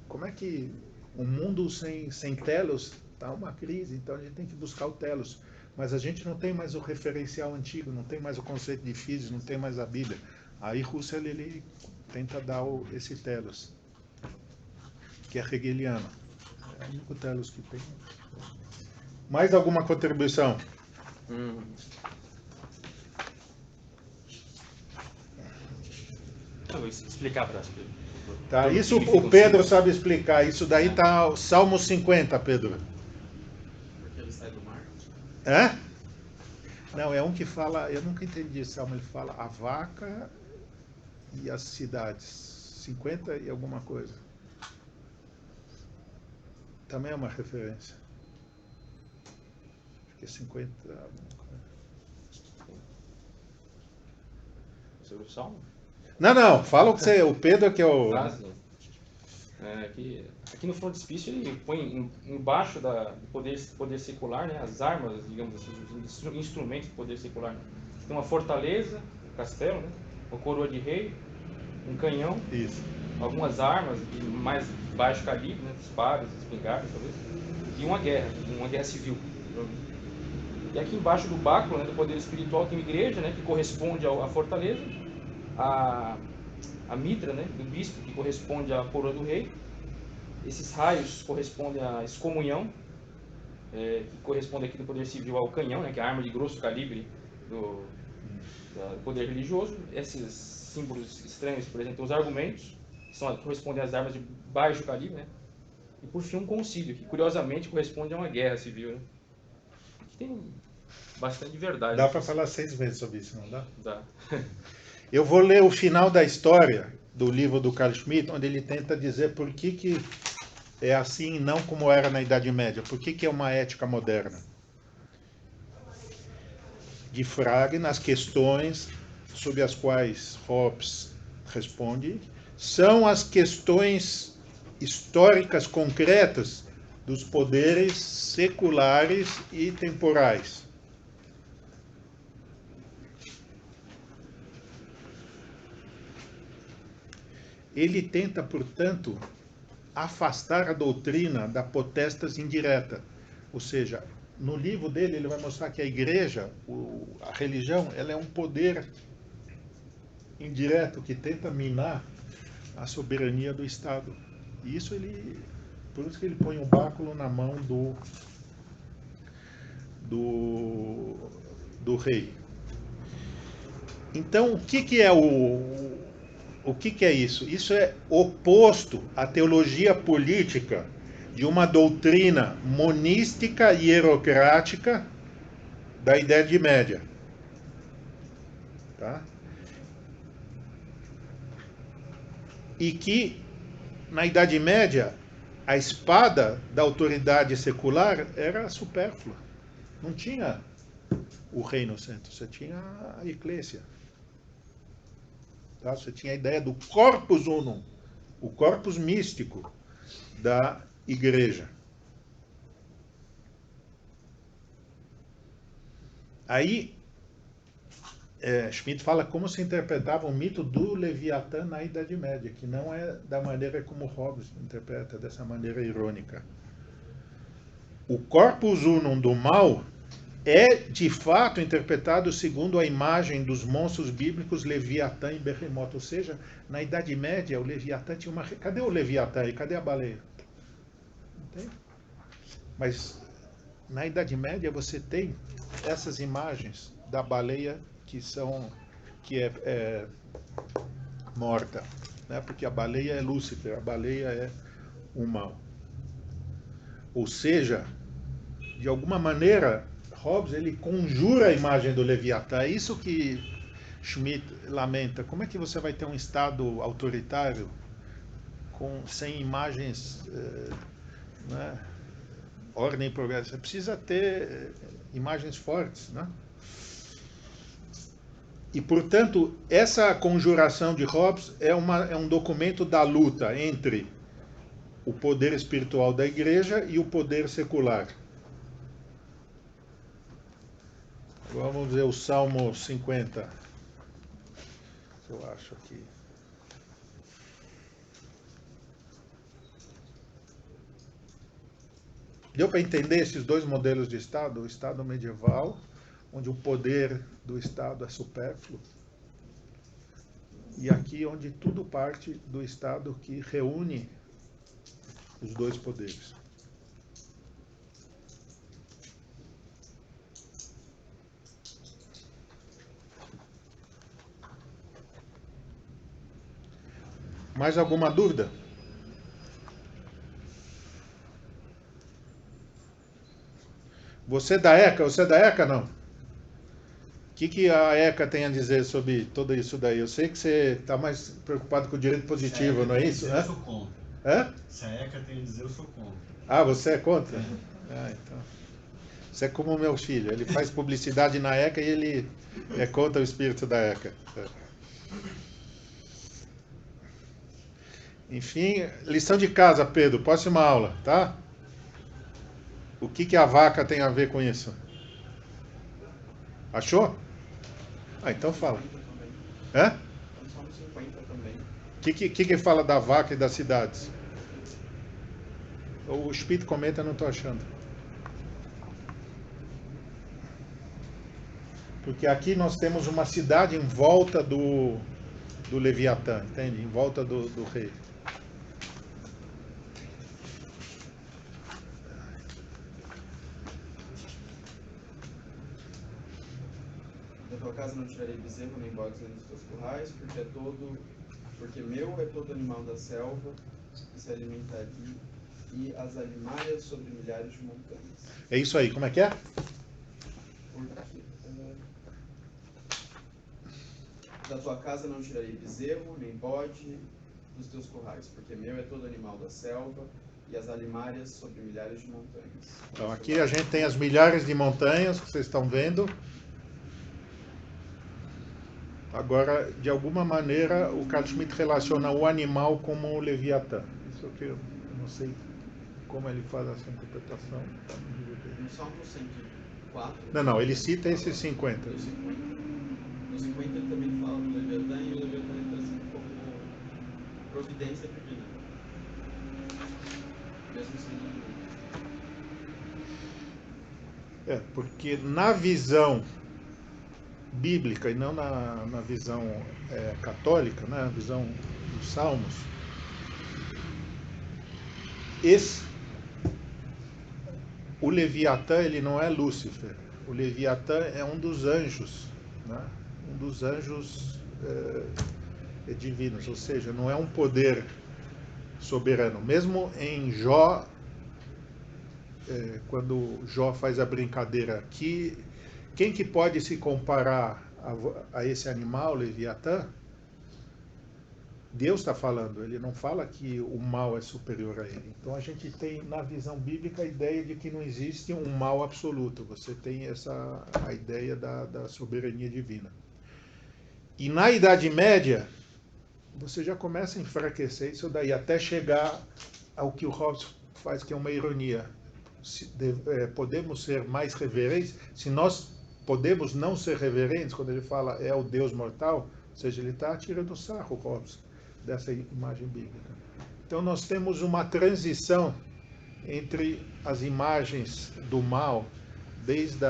como é que um mundo sem telos está uma crise? Então a gente tem que buscar o telos. Mas a gente não tem mais o referencial antigo, não tem mais o conceito de physis, não tem mais a Bíblia. Aí Husserl ele tenta dar esse telos, que é hegeliano. É o único telos que tem. Mais alguma contribuição? Eu vou explicar para as pessoas. Tá, isso significa o um Pedro símbolo. sabe explicar. Isso daí tá o Salmo 50, Pedro. Porque ele sai do mar. Hã? Não, é um que fala, eu nunca entendi esse salmo, ele fala a vaca e as cidades. 50 e alguma coisa. Também é uma referência. Acho que é 50. Sobre o Salmo? Não, fala o que você. O Pedro que é o. Ah, sim. Aqui no frontispício ele põe embaixo do poder secular, né, as armas, digamos assim, os instrumentos do poder secular. Né? Tem uma fortaleza, um castelo, né, uma coroa de rei, um canhão, Isso. algumas armas de mais baixo calibre, né, espadas, espingardas, talvez, e uma guerra civil. E aqui embaixo do báculo, né, do poder espiritual, tem uma igreja, né, que corresponde à fortaleza, a mitra, né, do bispo, que corresponde à coroa do rei. Esses raios correspondem à excomunhão, que corresponde aqui do poder civil ao canhão, né, que é a arma de grosso calibre do poder religioso. Esses símbolos estranhos, por exemplo, os argumentos, que correspondem às armas de baixo calibre, né? E por fim um concílio, que curiosamente corresponde a uma guerra civil. Né? Que tem bastante verdade. Dá para falar 6 vezes sobre isso, não dá? Dá. Eu vou ler o final da história do livro do Carl Schmitt, onde ele tenta dizer por que é assim e não como era na Idade Média. Por que é uma ética moderna? De Frege, nas questões sobre as quais Hobbes responde, são as questões históricas concretas dos poderes seculares e temporais. Ele tenta, portanto, afastar a doutrina da potestas indireta. Ou seja, no livro dele ele vai mostrar que a igreja, a religião, ela é um poder indireto que tenta minar a soberania do Estado. E isso por isso que ele põe o báculo na mão do rei. Então, o que é isso? Isso é oposto à teologia política de uma doutrina monística e hierocrática da Idade Média. Tá? E que, na Idade Média, a espada da autoridade secular era supérflua. Não tinha o rei no centro, você tinha a eclésia. Tá? Você tinha a ideia do corpus unum, o corpus místico da igreja. Aí, Schmitt fala como se interpretava o mito do Leviatã na Idade Média, que não é da maneira como Hobbes interpreta, dessa maneira irônica. O corpus unum do mal é, de fato, interpretado segundo a imagem dos monstros bíblicos Leviatã e Behemoth. Ou seja, na Idade Média, o Leviatã tinha uma... Cadê o Leviatã e cadê a baleia? Não tem. Mas na Idade Média você tem essas imagens da baleia que é morta, né? Porque a baleia é Lúcifer, a baleia é o mal. Ou seja, de alguma maneira, Hobbes ele conjura a imagem do Leviatã. É isso que Schmitt lamenta. Como é que você vai ter um Estado autoritário sem imagens, né? Ordem e progresso? Você precisa ter imagens fortes, né? E, portanto, essa conjuração de Hobbes é um documento da luta entre o poder espiritual da igreja e o poder secular. Vamos ver o Salmo 50. Eu acho aqui. Deu para entender esses dois modelos de Estado? O Estado medieval, onde o poder do Estado é supérfluo, e aqui onde tudo parte do Estado que reúne os dois poderes. Mais alguma dúvida? Você é da ECA? Você é da ECA, não? O que a ECA tem a dizer sobre tudo isso daí? Eu sei que você está mais preocupado com o direito positivo, não é isso? Eu sou contra. Hã? Se a ECA tem a dizer, eu sou contra. Ah, você é contra? Ah, então. Você é como o meu filho, ele faz publicidade na ECA e ele é contra o espírito da ECA. Enfim, lição de casa, Pedro, próxima aula, tá? O que a vaca tem a ver com isso? Achou? Ah, então fala. 50 também. Hã? Então, só no 50 também. O que fala da vaca e das cidades? O Espírito comenta, não estou achando. Porque aqui nós temos uma cidade em volta do Leviatã, entende? Em volta do rei. Da tua casa não tirarei bezerro nem bodes nem dos teus currais, porque meu é todo animal da selva que se alimenta ali, e as alimárias sobre milhares de montanhas. É isso aí, como é que é? Da tua casa não tirarei bezerro, nem bode dos teus currais, porque meu é todo animal da selva, e as alimárias sobre milhares de montanhas. Então aqui a gente tem as milhares de montanhas que vocês estão vendo. Agora, de alguma maneira, o Carl Schmitt relaciona o animal como o Leviatã. Isso que eu não sei como ele faz essa interpretação. No Salmo 104... Não, ele cita esses 50. No 50. No 50 ele também fala do Leviatã, e o Leviatã entra assim como providência divina. Mesmo sendo... Porque na visão bíblica e não na visão católica, né, na visão dos Salmos, o Leviatã ele não é Lúcifer. O Leviatã é um dos anjos, né, um dos anjos divinos, ou seja, não é um poder soberano. Mesmo em Jó, quando Jó faz a brincadeira aqui, quem que pode se comparar a esse animal, Leviatã? Deus está falando, ele não fala que o mal é superior a ele. Então a gente tem na visão bíblica a ideia de que não existe um mal absoluto, você tem a ideia da soberania divina. E na Idade Média, você já começa a enfraquecer isso daí, até chegar ao que o Hobbes faz, que é uma ironia. Podemos ser mais reverentes, se nós podemos não ser reverentes, quando ele fala é o Deus mortal, ou seja, ele está tirando sarro, Hobbes, dessa imagem bíblica. Então nós temos uma transição entre as imagens do mal, desde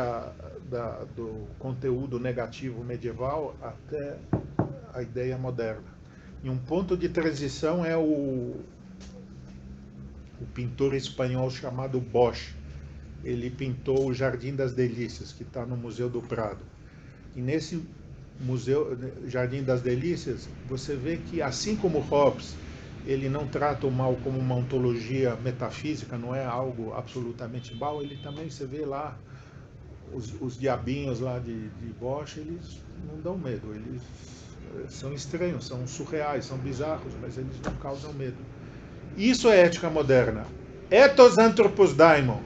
do conteúdo negativo medieval até a ideia moderna. E um ponto de transição é o pintor espanhol chamado Bosch. Ele pintou o Jardim das Delícias, que está no Museu do Prado. E nesse Museu Jardim das Delícias, você vê que, assim como Hobbes, ele não trata o mal como uma ontologia metafísica, não é algo absolutamente mal, ele também, você vê lá, os diabinhos lá de Bosch, eles não dão medo, eles são estranhos, são surreais, são bizarros, mas eles não causam medo. Isso é ética moderna. Ethos anthropos daimon.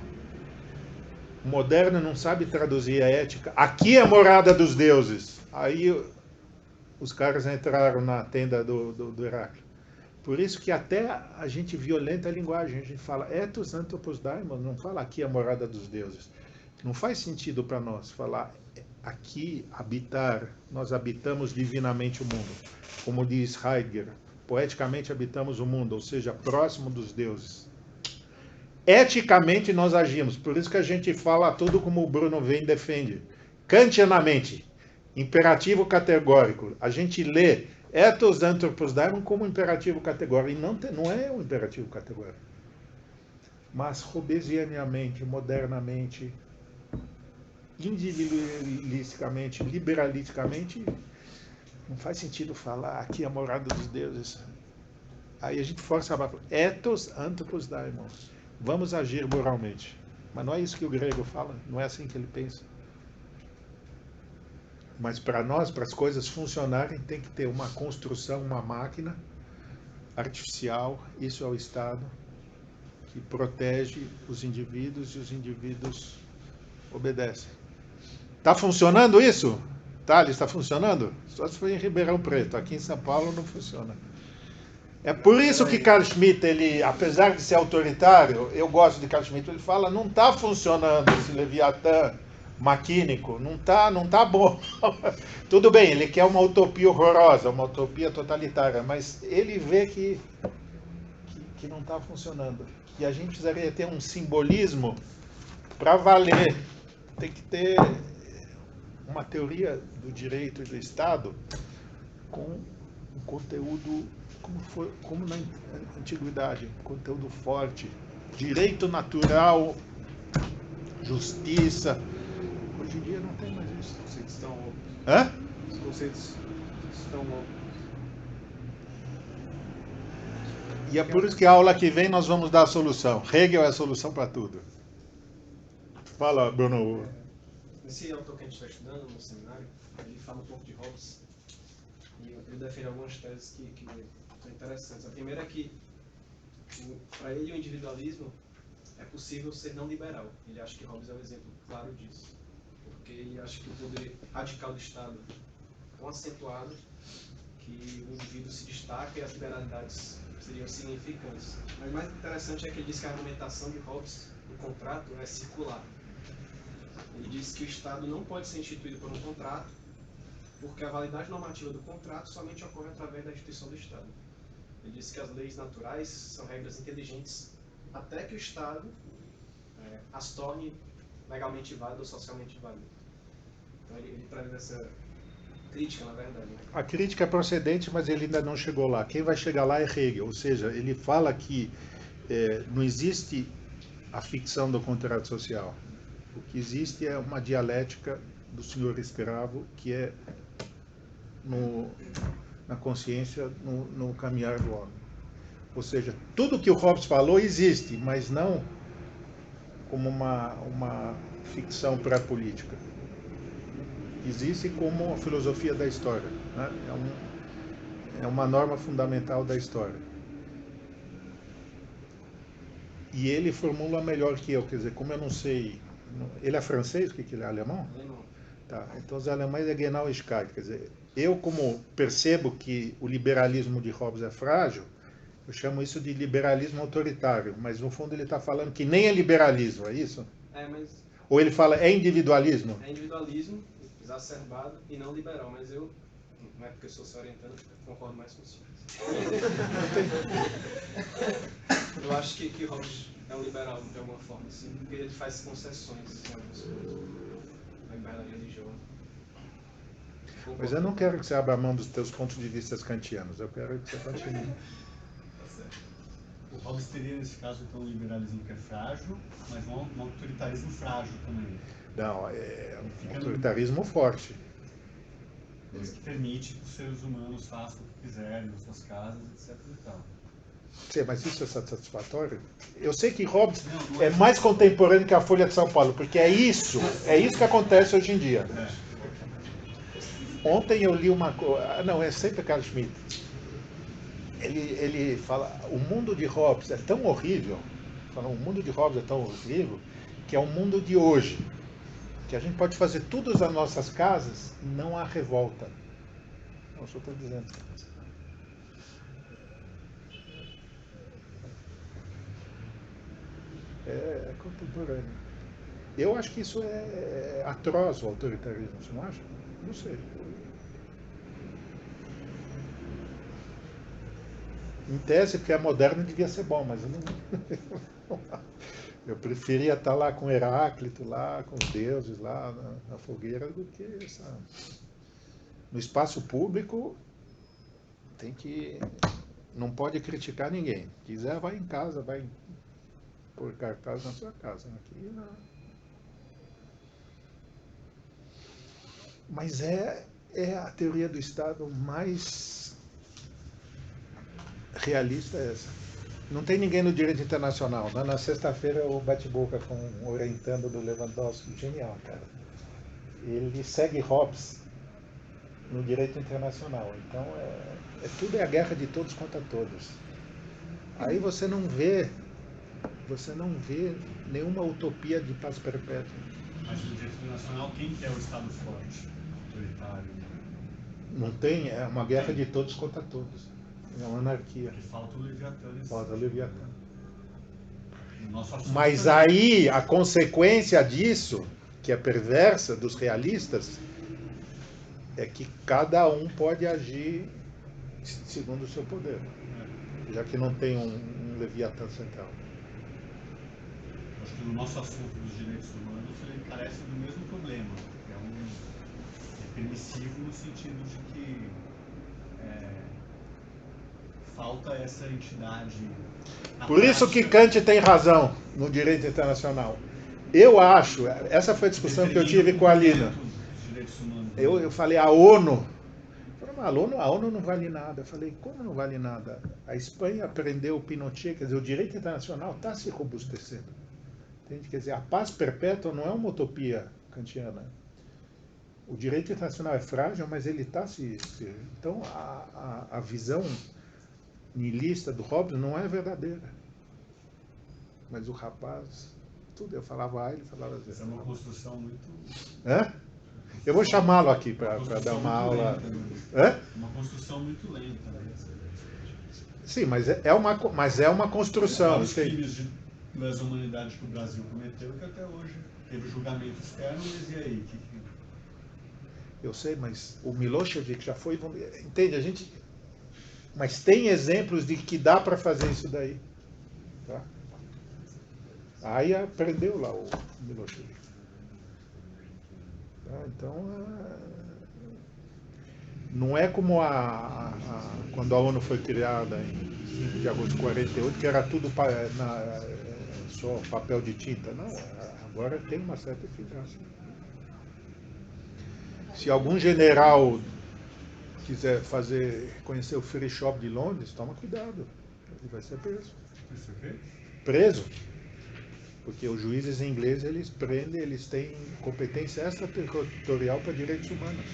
O moderno não sabe traduzir a ética. Aqui é a morada dos deuses. Aí os caras entraram na tenda do Heráclito. Por isso que até a gente violenta a linguagem. A gente fala ethos anthropos daimon, não fala aqui é a morada dos deuses. Não faz sentido para nós falar aqui habitar. Nós habitamos divinamente o mundo. Como diz Heidegger, poeticamente habitamos o mundo, ou seja, próximo dos deuses. Eticamente nós agimos, por isso que a gente fala tudo como o Bruno Vem defende. Kantianamente, imperativo categórico. A gente lê ethos anthropos daimon como imperativo categórico, e não é um imperativo categórico. Mas hobbesianamente, modernamente, individualisticamente, liberalisticamente, não faz sentido falar aqui a morada dos deuses. Aí a gente força a barra. Ethos anthropos daimon. Vamos agir moralmente. Mas não é isso que o grego fala, não é assim que ele pensa. Mas para nós, para as coisas funcionarem, tem que ter uma construção, uma máquina artificial, isso é o Estado, que protege os indivíduos e os indivíduos obedecem. Está funcionando isso? Thales, está funcionando? Só se for em Ribeirão Preto, aqui em São Paulo não funciona. É por isso que Carl Schmitt, ele, apesar de ser autoritário, eu gosto de Carl Schmitt, ele fala, não está funcionando esse Leviatã maquínico, não tá bom. Tudo bem, ele quer uma utopia horrorosa, uma utopia totalitária, mas ele vê que não está funcionando. Que a gente precisaria ter um simbolismo para valer. Tem que ter uma teoria do direito e do Estado com um conteúdo como na antiguidade, conteúdo forte, direito natural, justiça. Hoje em dia não tem mais isso. Os conceitos estão loucos. Hã? Os conceitos estão loucos. E é por isso que a aula que vem nós vamos dar a solução. Hegel é a solução para tudo. Fala, Bruno. Esse autor que a gente está estudando no seminário, ele fala um pouco de Hobbes e ele defende algumas teses que são interessantes. A primeira é que, para ele, o individualismo é possível ser não liberal. Ele acha que Hobbes é um exemplo claro disso, porque ele acha que o poder radical do Estado é tão acentuado que o indivíduo se destaca e as liberalidades seriam significantes. Mas o mais interessante é que ele diz que a argumentação de Hobbes no contrato é circular. Ele diz que o Estado não pode ser instituído por um contrato, porque a validade normativa do contrato somente ocorre através da instituição do Estado. Ele diz que as leis naturais são regras inteligentes até que o Estado as torne legalmente válidas ou socialmente válidas. Então ele traz essa crítica, na verdade. Né? A crítica é procedente, mas ele ainda não chegou lá. Quem vai chegar lá é Hegel, ou seja, ele fala que não existe a ficção do contrato social. O que existe é uma dialética do senhor escravo que é na consciência, no caminhar do homem. Ou seja, tudo que o Hobbes falou existe, mas não como uma ficção pré-política. Existe como a filosofia da história. Né? É uma norma fundamental da história. E ele formula melhor que eu, quer dizer, como eu não sei... Ele é francês? O que ele é? Alemão? Alemão. Tá, então os alemães é Genau-Sky, quer dizer, eu como percebo que o liberalismo de Hobbes é frágil, eu chamo isso de liberalismo autoritário, mas no fundo ele está falando que nem é liberalismo, é isso? Mas Ou ele fala é individualismo? é individualismo exacerbado e não liberal, mas eu, não é porque eu sou se orientando, concordo mais com o senhor. Eu acho que Hobbes é um liberal de alguma forma, assim, porque ele faz concessões em algumas coisas, na liberdade religiosa. Mas eu não quero que você abra mão dos teus pontos de vista kantianos, eu quero que você continue. O Hobbes teria, nesse caso, então, um liberalismo que é frágil, mas um autoritarismo frágil também. Não, é um autoritarismo forte. Mas que permite que os seres humanos façam o que quiserem nas suas casas, etc. E tal. Sim, mas isso é satisfatório? Eu sei que Hobbes Não é mais contemporâneo que a Folha de São Paulo, porque é isso que acontece hoje em dia. Ontem eu li uma coisa, não, é sempre Carl Schmitt. Ele fala, o mundo de Hobbes é tão horrível, o mundo de Hobbes é tão horrível, que é o mundo de hoje, que a gente pode fazer tudo nas nossas casas, não há revolta. Não, só estou dizendo. É contemporâneo. Eu acho que isso é atroz, o autoritarismo, você não acha? Não sei. Em tese, porque é moderno devia ser bom, mas eu não... Eu preferia estar lá com Heráclito, lá com os deuses, lá na fogueira, do que no espaço público não pode criticar ninguém. Se quiser, vai em casa, vai pôr cartaz na sua casa. Aqui não. Mas é a teoria do Estado mais realista é essa. Não tem ninguém no direito internacional. Na sexta-feira o bate-boca com o orientando do Lewandowski, genial, cara. Ele segue Hobbes no direito internacional. Então tudo é a guerra de todos contra todos. Aí você não vê nenhuma utopia de paz perpétua. Mas no direito internacional, quem quer o Estado forte, autoritário? Não tem, é uma guerra de todos contra todos. É uma anarquia. Porque falta o Leviatã. Falta o Leviatã. Mas aí a consequência disso, que é perversa dos realistas, é que cada um pode agir segundo o seu poder, já que não tem um Leviatã central. Acho que no nosso assunto dos direitos humanos ele carece do mesmo problema. É permissivo no sentido de que falta essa entidade. Por isso que Kant tem razão no direito internacional. Eu acho, essa foi a discussão que eu tive com a Lina. Eu falei, a ONU. A ONU não vale nada. Eu falei, como não vale nada? A Espanha prendeu o Pinochet, quer dizer, o direito internacional está se robustecendo. Entende? Quer dizer, a paz perpétua não é uma utopia kantiana. O direito internacional é frágil, mas ele está se... Então, a visão nihilista do Hobbes não é verdadeira. Mas o rapaz, tudo, eu falava A, ele falava Z. Essa é uma construção muito... Hã? Eu vou chamá-lo aqui para dar uma aula. Hã? Uma construção muito lenta. Né? Sim, mas é uma construção. Os crimes de lesa humanidade que o Brasil cometeu, que até hoje teve julgamento externo, mas e aí? Eu sei, mas o Milosevic já foi... Entende? A gente... Mas tem exemplos de que dá para fazer isso daí. Tá? Aí aprendeu lá o Milosevic. Tá? Então, não é como quando a ONU foi criada em 5 de agosto de 48, que era tudo só papel de tinta. Não, agora tem uma certa eficácia. Se algum general quiser conhecer o Free Shop de Londres, toma cuidado, ele vai ser preso. Isso aqui? Preso. Porque os juízes ingleses, eles prendem, eles têm competência extraterritorial para direitos humanos.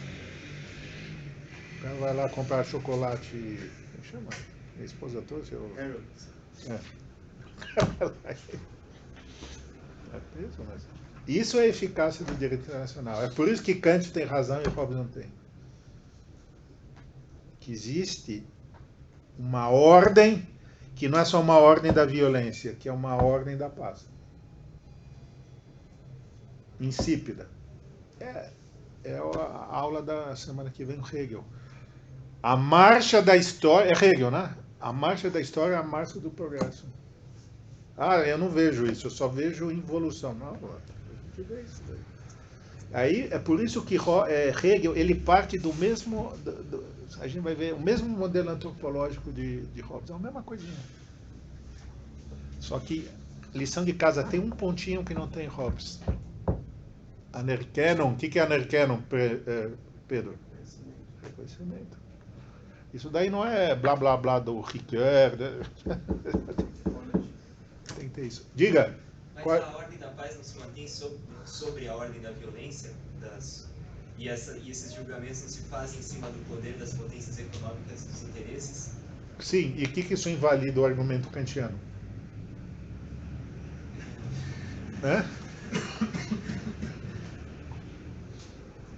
O cara vai lá comprar chocolate, como chama? Minha esposa trouxe? É preso, mas... Isso é a eficácia do direito internacional. É por isso que Kant tem razão e Hobbes não tem. Que existe uma ordem que não é só uma ordem da violência, que é uma ordem da paz. Insípida. É a aula da semana que vem, Hegel. A marcha da história... É Hegel, né? A marcha da história é a marcha do progresso. Eu não vejo isso, eu só vejo involução. Não, a gente vê isso daí. Aí é por isso que Hegel, ele parte do mesmo... a gente vai ver o mesmo modelo antropológico de Hobbes, é a mesma coisinha. Só que lição de casa tem um pontinho que não tem Hobbes. Anerkenon, o que é Anerkenon, Pedro? Reconhecimento. Isso daí não é blá blá blá do Ricoeur. Tem que ter isso. Diga. Mas a ordem da paz não se mantém sobre a ordem da violência? E esses julgamentos não se fazem em cima do poder das potências econômicas e dos interesses? Sim, e o que isso invalida o argumento kantiano?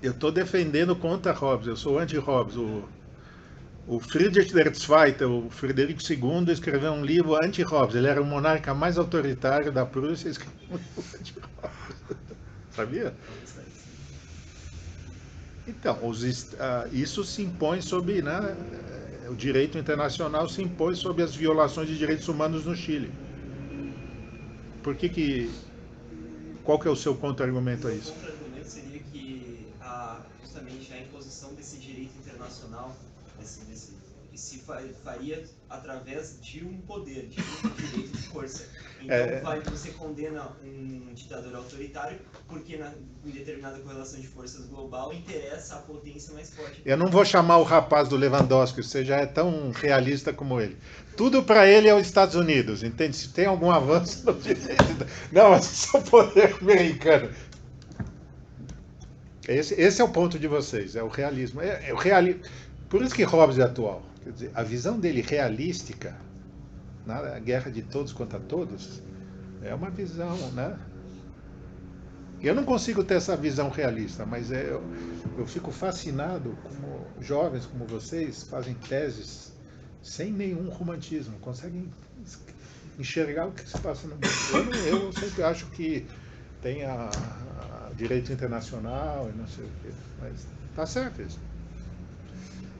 Eu estou defendendo contra Hobbes, eu sou anti-Hobbes. O Friedrich der Zweite, o Frederico II, escreveu um livro anti-Hobbes. Ele era o monarca mais autoritário da Prússia e escreveu um livro anti-Hobbes. Sabia? Então, isso se impõe sobre... Né, o direito internacional se impõe sobre as violações de direitos humanos no Chile. Qual que é o seu contra-argumento a isso? O contra-argumento seria que justamente a imposição desse direito internacional, desse se faria através de um poder, de um direito de força. Então você condena um ditador autoritário porque em determinada correlação de forças global interessa a potência mais forte. Eu não vou chamar o rapaz do Lewandowski, você já é tão realista como ele. Tudo para ele é os Estados Unidos, entende? Se tem algum avanço no direito... Não, mas isso é o poder americano. Esse é o ponto de vocês, é o realismo. É o realismo. Por isso que Hobbes é atual. Quer dizer, a visão dele realística, na guerra de todos contra todos, é uma visão, né? Eu não consigo ter essa visão realista, mas eu fico fascinado como jovens como vocês fazem teses sem nenhum romantismo, conseguem enxergar o que se passa no mundo. Eu sempre acho que tem a direito internacional e não sei o quê, mas tá certo isso.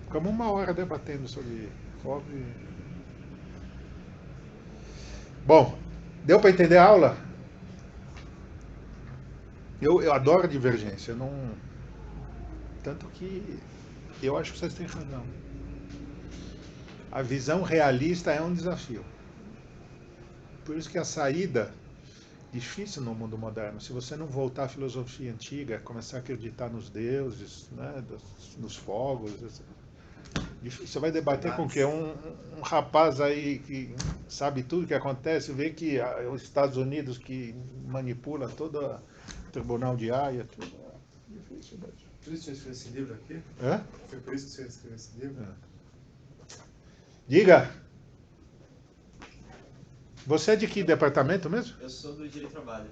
Ficamos 1 hora debatendo sobre Hobbes. Bom, deu para entender a aula? Eu adoro a divergência, tanto que eu acho que vocês têm razão. A visão realista é um desafio. Por isso que a saída difícil no mundo moderno. Se você não voltar à filosofia antiga, começar a acreditar nos deuses, né, nos fogos, você vai debater com o quê? Um rapaz aí que sabe tudo o que acontece, vê que os Estados Unidos que manipula todo o Tribunal de Haia, tudo. Difícil mesmo. Por isso você escreveu esse livro aqui? É? Foi por isso que você escreveu esse livro? É. Diga. Você é de que departamento mesmo? Eu sou do Direito do Trabalho.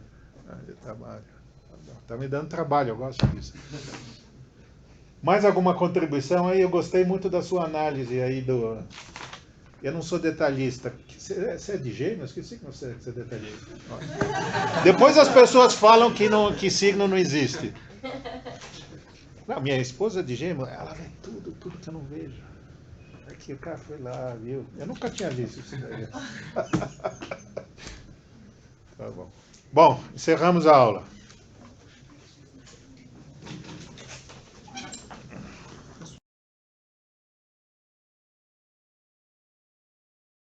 De trabalho. Tá me dando trabalho, eu gosto disso. Mais alguma contribuição aí? Eu gostei muito da sua análise aí do... Eu não sou detalhista. Você é de Gêmeos? Esqueci que você é detalhista. Depois as pessoas falam que signo não existe. Não, minha esposa é de Gêmeos, ela vê tudo que eu não vejo. Aqui o cara foi lá, viu? Eu nunca tinha visto isso daí. Tá bom. Bom, encerramos a aula.